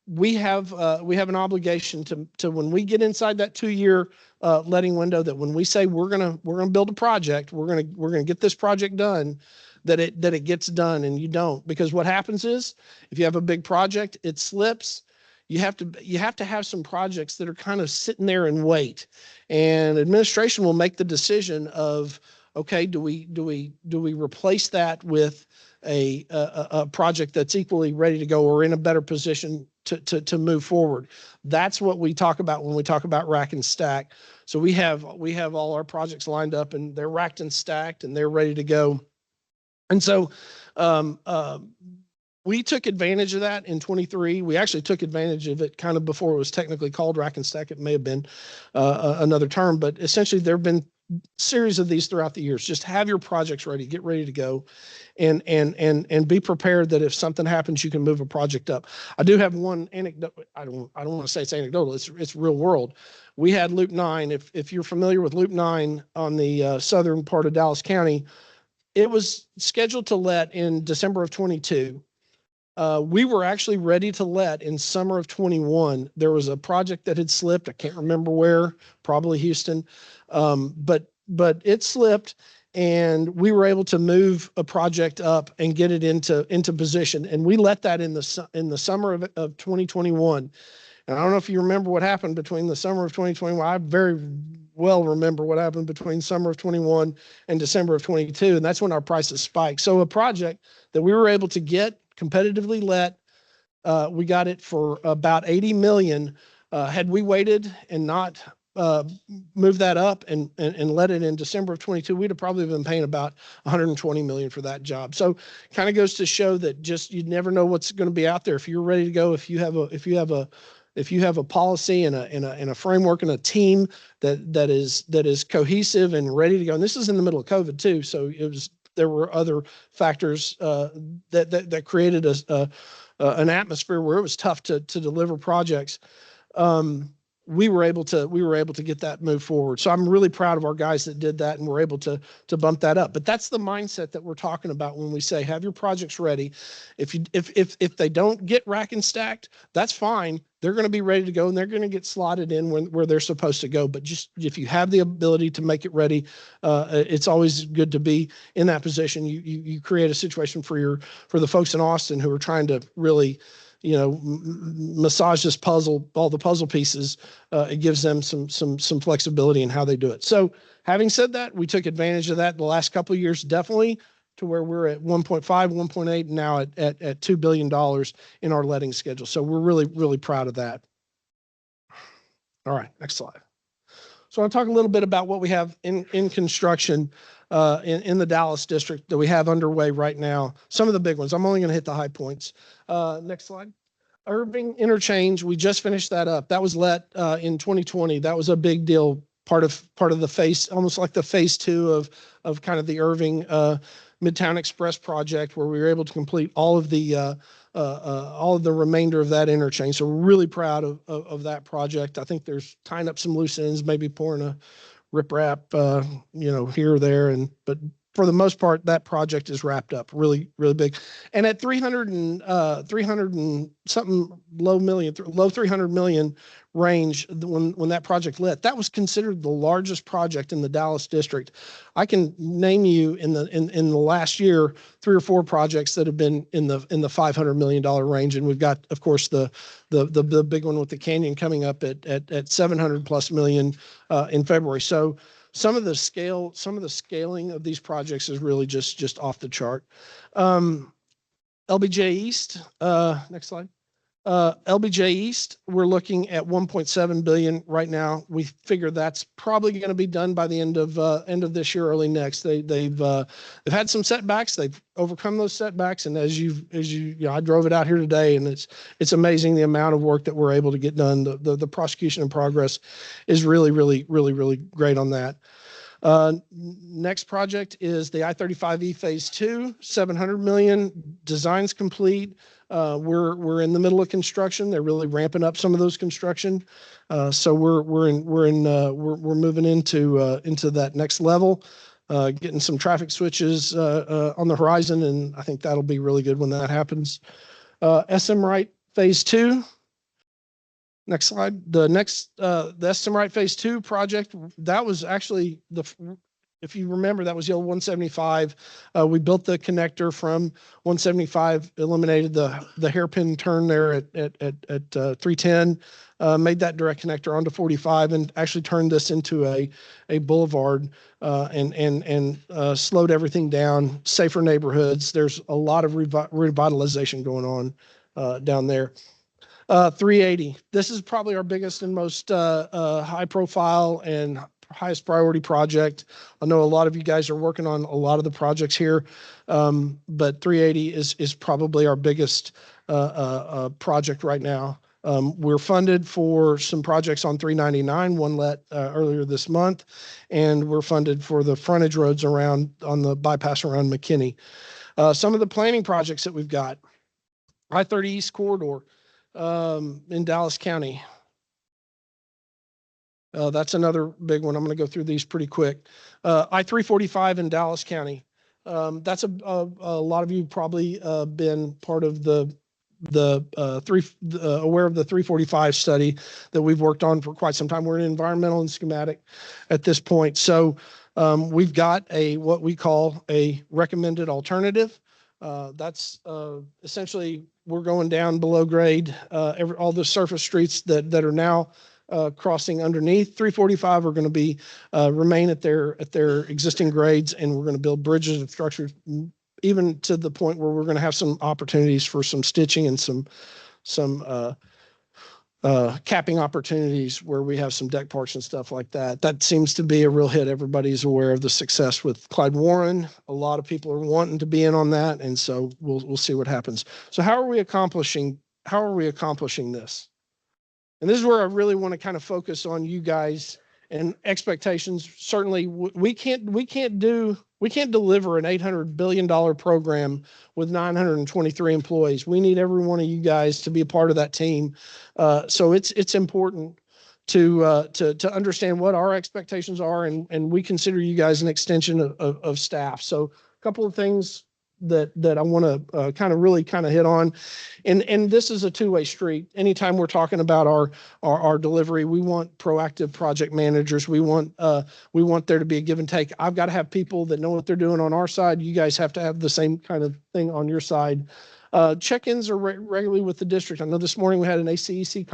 We have an obligation to when we get inside that 2-year letting window, that when we say we're gonna build a project, we're gonna get this project done, that it gets done. And you don't, because what happens is if you have a big project, it slips. You have to have some projects that are kind of sitting there and wait, and administration will make the decision of, okay, do we replace that with a project that's equally ready to go or in a better position to move forward. That's what we talk about when we talk about rack and stack. So we have all our projects lined up, and they're racked and stacked, and they're ready to go. And so we took advantage of that in 23. We actually took advantage of it kind of before it was technically called rack and stack. It may have been another term, but essentially there have been series of these throughout the years. Just have your projects ready, get ready to go, and be prepared that if something happens, you can move a project up. I do have one anecdote. I don't want to say it's anecdotal. It's real world. We had Loop 9. If you're familiar with Loop 9 on the southern part of Dallas County, it was scheduled to let in December of 22. We were actually ready to let in summer of 21. There was a project that had slipped. I can't remember where, probably Houston. But it slipped, and we were able to move a project up and get it into position. And we let that in the summer of 2021. And I don't know if you remember what happened between the summer of 2021. I very well remember what happened between summer of 21 and December of 22. And that's when our prices spiked. So a project that we were able to get competitively let, we got it for about 80 million. Had we waited and not moved that up and let it in December of 22, we'd have probably been paying about 120 million for that job. So kind of goes to show that just, you never know what's going to be out there. If you're ready to go, if you have a policy and a framework and a team that is cohesive and ready to go. And this is in the middle of COVID too. So there were other factors that created an atmosphere where it was tough to deliver projects. We were able to get that move forward. So I'm really proud of our guys that did that and were able to bump that up. But that's the mindset that we're talking about when we say have your projects ready. If they don't get rack and stacked, that's fine. They're going to be ready to go, and they're going to get slotted in where they're supposed to go. But just if you have the ability to make it ready, it's always good to be in that position. You create a situation for the folks in Austin who are trying to really, massage this puzzle, all the puzzle pieces. It gives them some flexibility in how they do it. So having said that, we took advantage of that the last couple of years, definitely, to where we're at 1.5, 1.8, now at $2 billion in our letting schedule. So we're really, really proud of that. All right, next slide. So I'll talk a little bit about what we have in construction in the Dallas district that we have underway right now. Some of the big ones. I'm only going to hit the high points. Next slide. Irving Interchange, we just finished that up. That was let in 2020. That was a big deal, part of the phase, almost like the phase 2 of kind of the Irving Midtown Express project, where we were able to complete all of the remainder of that interchange. So we're really proud of that project. I think there's tying up some loose ends, maybe pouring a riprap, here or there, but for the most part, that project is wrapped up. Really, really big. And at 300 and something low 300 million range, when that project lit, that was considered the largest project in the Dallas district. I can name you in the last year 3 or 4 projects that have been in the $500 million range, and we've got, of course, the big one with the Canyon coming up at 700+ million in February. So some of the scaling of these projects is really just off the chart. LBJ East, next slide. LBJ East, we're looking at 1.7 billion right now. We figure that's probably going to be done by the end of this year, early next. They've had some setbacks. They've overcome those setbacks, and as I drove it out here today, and it's amazing the amount of work that we're able to get done. The prosecution in progress is really, really, really, really great on that. Next project is the I-35E Phase 2, 700 million. Design's complete. We're in the middle of construction. They're really ramping up some of those construction. So we're moving into that next level, getting some traffic switches on the horizon, and I think that'll be really good when that happens. SM Wright Phase 2. Next slide. The SM Wright Phase 2 project, that was actually if you remember, that was the old 175. We built the connector from 175, eliminated the hairpin turn there at 310, made that direct connector onto 45, and actually turned this into a boulevard and slowed everything down, safer neighborhoods. There's a lot of revitalization going on down there. 380. This is probably our biggest and most high profile and highest priority project. I know a lot of you guys are working on a lot of the projects here, but 380 is probably our biggest project right now. We're funded for some projects on 399, one let earlier this month, and we're funded for the frontage roads around on the bypass around McKinney. Some of the planning projects that we've got, I-30 East Corridor in Dallas County. That's another big one. I'm going to go through these pretty quick. I-345 in Dallas County. That's a lot of you probably been part of aware of the 345 study that we've worked on for quite some time. We're in environmental and schematic at this point. So we've got what we call a recommended alternative. That's essentially we're going down below grade all the surface streets that are now crossing underneath 345 are going to be remain at their existing grades, and we're going to build bridges and structures, even to the point where we're going to have some opportunities for some stitching and some capping opportunities where we have some deck parks and stuff like that. That seems to be a real hit. Everybody's aware of the success with Clyde Warren. A lot of people are wanting to be in on that, and so we'll see what happens. So how are we accomplishing this? And this is where I really want to kind of focus on you guys and expectations. Certainly, we can't deliver an $800 billion program with 923 employees. We need every one of you guys to be a part of that team. So it's important to understand what our expectations are, and we consider you guys an extension of staff. So a couple of things that I want to really hit on, and this is a two-way street. Anytime we're talking about our delivery, we want proactive project managers. We want there to be a give and take. I've got to have people that know what they're doing on our side. You guys have to have the same kind of thing on your side. Check-ins are regularly with the district. I know this morning we had an ACEC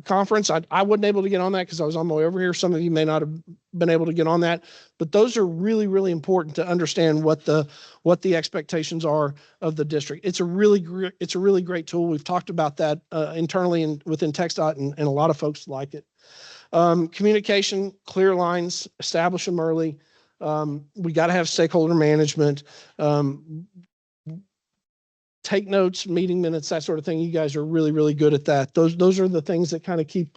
conference. I wasn't able to get on that because I was on my way over here. Some of you may not have been able to get on that, but those are really, really important to understand what the expectations are of the district. It's a really great tool. We've talked about that internally and within TxDOT, and a lot of folks like it. Communication, clear lines, establish them early. We got to have stakeholder management. Take notes, meeting minutes, that sort of thing. You guys are really, really good at that. Those are the things that kind of keep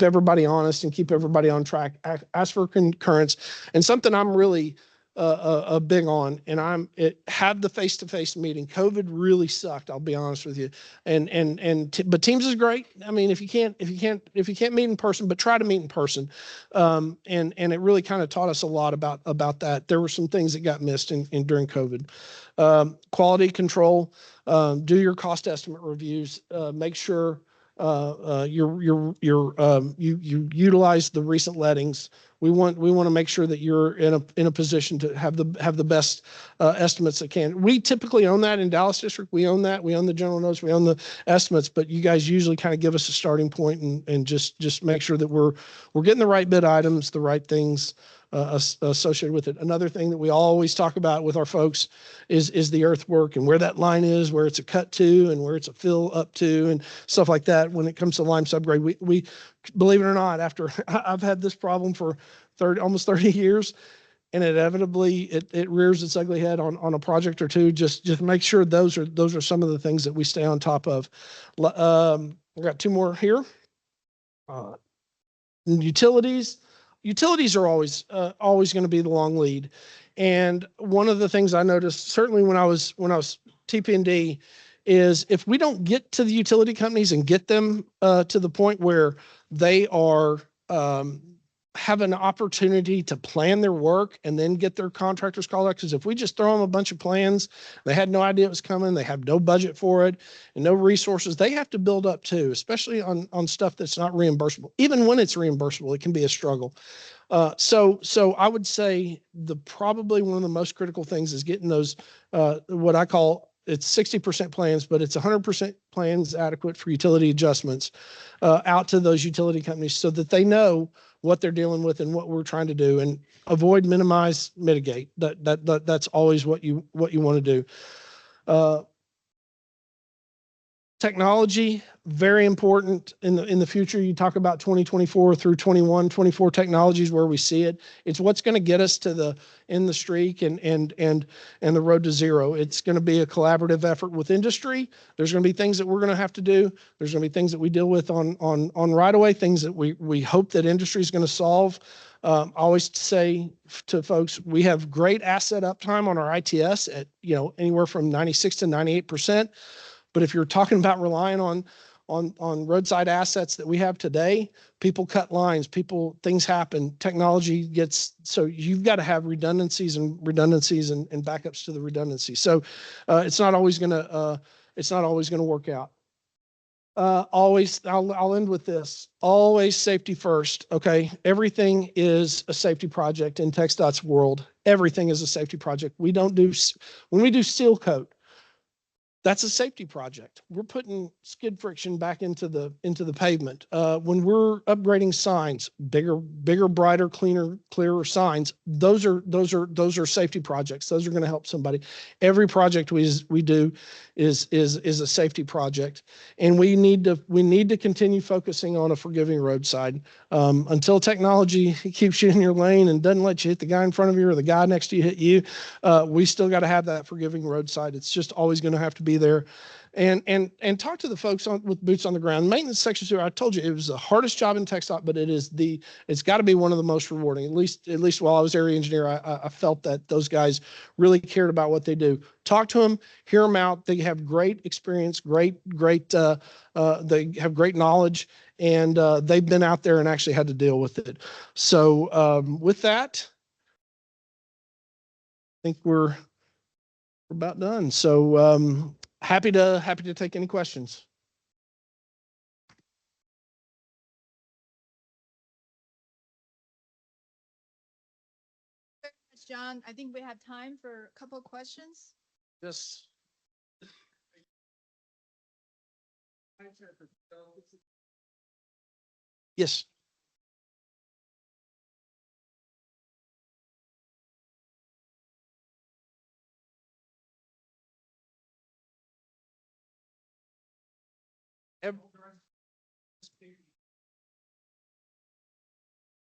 everybody honest and keep everybody on track. Ask for concurrence, and something I'm really big on, and have the face-to-face meeting. COVID really sucked. I'll be honest with you, but Teams is great. I mean, if you can't meet in person, but try to meet in person. And it really kind of taught us a lot about that. There were some things that got missed during COVID. Quality control, do your cost estimate reviews, make sure you utilize the recent lettings. We want to make sure that you're in a position to have the best estimates that can. We typically own that in Dallas District. We own that. We own the general notes. We own the estimates. But you guys usually kind of give us a starting point and just make sure that we're getting the right bid items, the right things associated with it. Another thing that we always talk about with our folks is the earthwork and where that line is, where it's a cut to and where it's a fill up to and stuff like that. When it comes to lime subgrade, we believe it or not, after I've had this problem for almost 30 years, and inevitably it rears its ugly head on a project or two. Just make sure those are some of the things that we stay on top of. I've got two more here. Utilities. Utilities are always going to be the long lead. And one of the things I noticed, certainly when I was TP&D, is if we don't get to the utility companies and get them to the point where they are have an opportunity to plan their work and then get their contractors called out. Because if we just throw them a bunch of plans, they had no idea it was coming, they have no budget for it and no resources, they have to build up too, especially on stuff that's not reimbursable. Even when it's reimbursable, it can be a struggle. So I would say probably one of the most critical things is getting those, what I call, it's 60% plans, but it's 100% plans adequate for utility adjustments out to those utility companies so that they know what they're dealing with and what we're trying to do, and avoid, minimize, mitigate. That's always what you want to do. Technology, very important in the future. You talk about 2024 through 24 technologies where we see it. It's what's going to get us to the in the streak and the road to zero. It's going to be a collaborative effort with industry. There's going to be things that we're going to have to do. There's going to be things that we deal with on right away, things that we hope that industry is going to solve. I always say to folks, we have great asset uptime on our ITS at anywhere from 96 to 98%. But if you're talking about relying on roadside assets that we have today, people cut lines, things happen, technology gets, so you've got to have redundancies and backups to the redundancy. So it's not always going to work out. Always, I'll end with this. Always safety first. Okay, everything is a safety project in TxDOT's world. Everything is a safety project. When we do seal coat, that's a safety project. We're putting skid friction back into the pavement. When we're upgrading signs, bigger, brighter, clearer signs, those are safety projects. Those are going to help somebody. Every project we do is a safety project, and we need to continue focusing on a forgiving roadside. Until technology keeps you in your lane and doesn't let you hit the guy in front of you or the guy next to you hit you, we still got to have that forgiving roadside. It's just always going to have to be there. And talk to the folks with boots on the ground. Maintenance section 2, I told you it was the hardest job in TxDOT, but it's got to be one of the most rewarding. At least while I was area engineer, I felt that those guys really cared about what they do. Talk to them, hear them out. They have great experience, they have great knowledge, and they've been out there and actually had to deal with it. So with that, I think we're about done. So happy to take any questions. John, I think we have time for a couple of questions. Yes. Yes.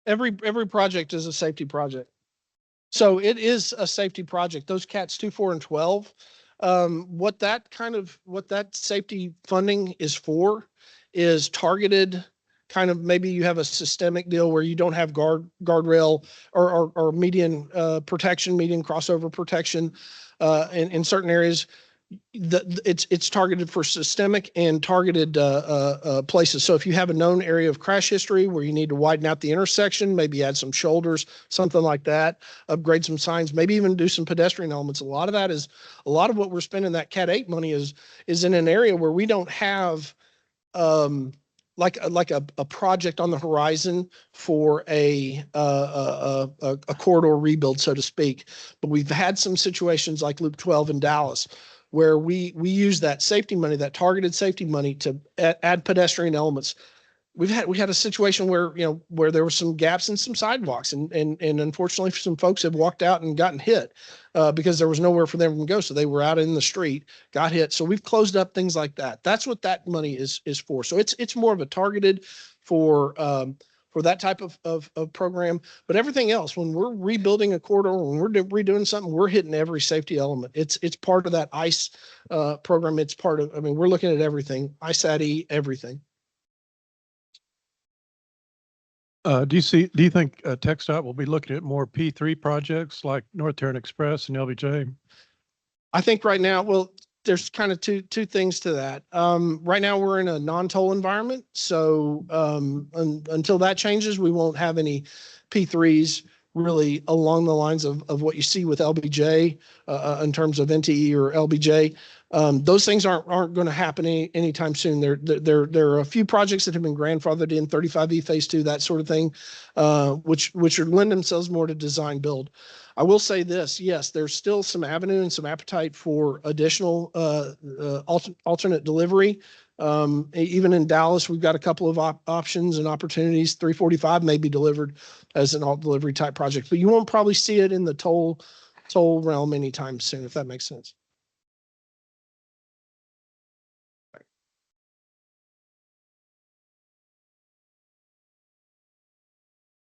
Every project is a safety project. So it is a safety project. Those CATs 2, 4, and 12, what that safety funding is for is targeted, kind of, maybe you have a systemic deal where you don't have guardrail or median protection, median crossover protection in certain areas. It's targeted for systemic and targeted places. So if you have a known area of crash history where you need to widen out the intersection, maybe add some shoulders, something like that, upgrade some signs, maybe even do some pedestrian elements. A lot of what we're spending that Cat 8 money is in an area where we don't have like a project on the horizon for a corridor rebuild, so to speak. But we've had some situations like Loop 12 in Dallas, where we use that safety money, that targeted safety money, to add pedestrian elements. We had a situation where there were some gaps in some sidewalks, and unfortunately some folks have walked out and gotten hit because there was nowhere for them to go. So they were out in the street, got hit. So we've closed up things like that. That's what that money is for. So it's more of a targeted for that type of program. But everything else, when we're rebuilding a corridor, when we're redoing something, we're hitting every safety element. It's part of that ICE program. It's part of, we're looking at everything, ISAT-E, everything. Do you think TxDOT will be looking at more P3 projects like North Tarrant Express and LBJ? I think right now, well, there's kind of two things to that. Right now we're in a non-toll environment. So until that changes, we won't have any P3s really along the lines of what you see with LBJ in terms of NTE or LBJ. Those things aren't going to happen anytime soon. There are a few projects that have been grandfathered in, 35E phase 2, that sort of thing, which lend themselves more to design build. I will say this, yes, there's still some avenue and some appetite for additional alternate delivery. Even in Dallas, we've got a couple of options and opportunities. 345 may be delivered as an alt delivery type project, but you won't probably see it in the toll realm anytime soon, if that makes sense.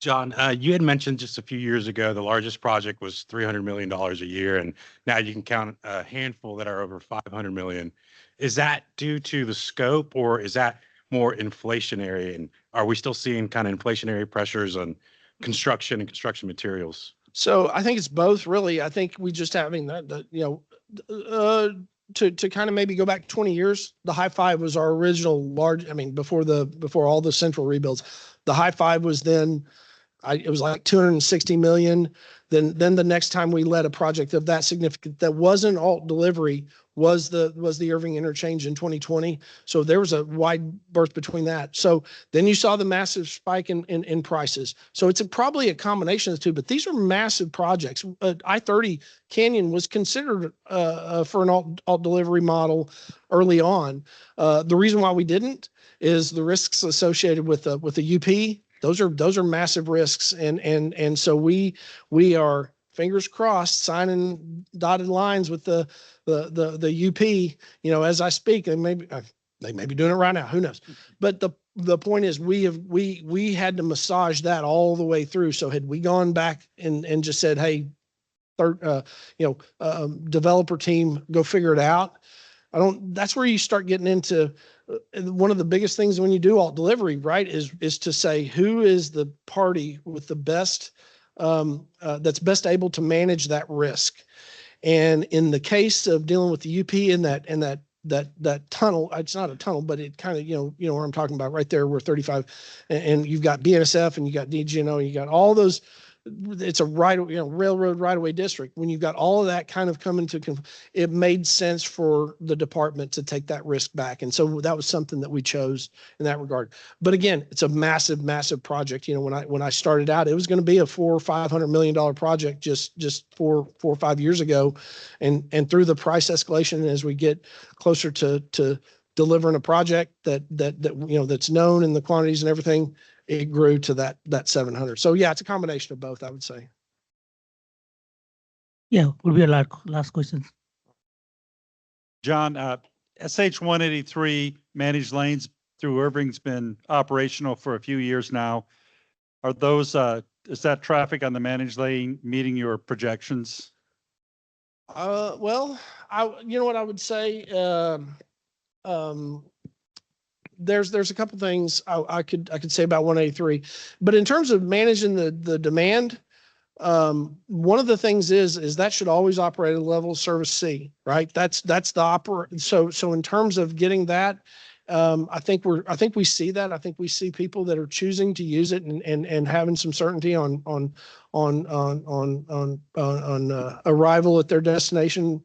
John, you had mentioned just a few years ago, the largest project was $300 million a year, and now you can count a handful that are over 500 million. Is that due to the scope, or is that more inflationary? And are we still seeing kind of inflationary pressures on construction and construction materials? So I think it's both, really. I think we just having to kind of maybe go back 20 years, the high five was our original large, before all the central rebuilds. The high five was then, it was like 260 million. Then the next time we led a project of that significant, that wasn't alt delivery, was the Irving interchange in 2020. So there was a wide berth between that. So then you saw the massive spike in prices. So it's probably a combination of the two, but these are massive projects. I-30 Canyon was considered for an alt delivery model early on. The reason why we didn't is the risks associated with the UP. Those are massive risks, and so we are, fingers crossed, signing dotted lines with the UP, as I speak, and maybe they may be doing it right now, who knows? But the point is, we had to massage that all the way through. So had we gone back and just said, hey, developer team, go figure it out, that's where you start getting into one of the biggest things when you do alt delivery, right, is to say, who is the party with the best, that's best able to manage that risk. And in the case of dealing with the UP and that tunnel, it's not a tunnel, but it kind of, where I'm talking about right there, where 35, and you've got BNSF and you got DGNO, you got all those. It's a railroad right-of-way district. When you've got all of that kind of coming to, it made sense for the department to take that risk back. And so that was something that we chose in that regard. But again, it's a massive, massive project. When I started out, it was going to be a $400 or $500 million project just 4 or 5 years ago. And through the price escalation, as we get closer to delivering a project that's known in the quantities and everything, it grew to that 700. So yeah, it's a combination of both, I would say. Yeah, will be a last question. John, SH 183 managed lanes through Irving's been operational for a few years now. Are those, is that traffic on the managed lane meeting your projections? Well, what I would say, there's a couple things I could say about 183, but in terms of managing the demand, one of the things is that should always operate at a level of service C, right? That's the so in terms of getting that, I think we see that. I think we see people that are choosing to use it and having some certainty on arrival at their destination.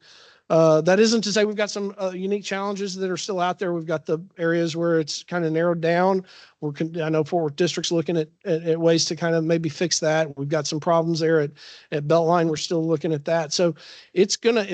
That isn't to say we've got some unique challenges that are still out there. We've got the areas where it's kind of narrowed down. I know Fort Worth District's looking at ways to kind of maybe fix that. We've got some problems there at Beltline. We're still looking at that. So it's gonna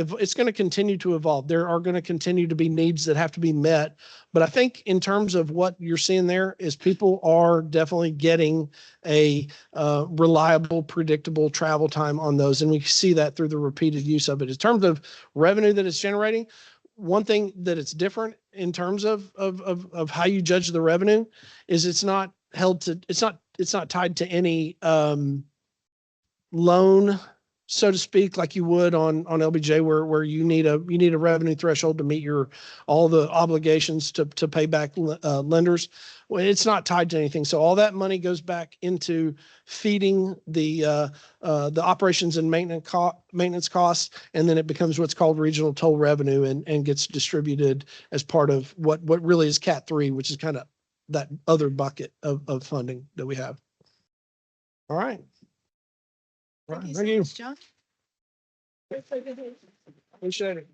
continue to evolve. There are going to continue to be needs that have to be met. But I think in terms of what you're seeing there is people are definitely getting a reliable, predictable travel time on those. And we see that through the repeated use of it. In terms of revenue that it's generating, one thing that it's different in terms of how you judge the revenue is it's not tied to any loan, so to speak, like you would on LBJ, where you need a revenue threshold to meet all the obligations to pay back lenders. Well, it's not tied to anything. So all that money goes back into feeding the operations and maintenance costs, and then it becomes what's called regional toll revenue and gets distributed as part of what really is Cat 3, which is kind of that other bucket of funding that we have. All right. Thank you so much, John. Appreciate it.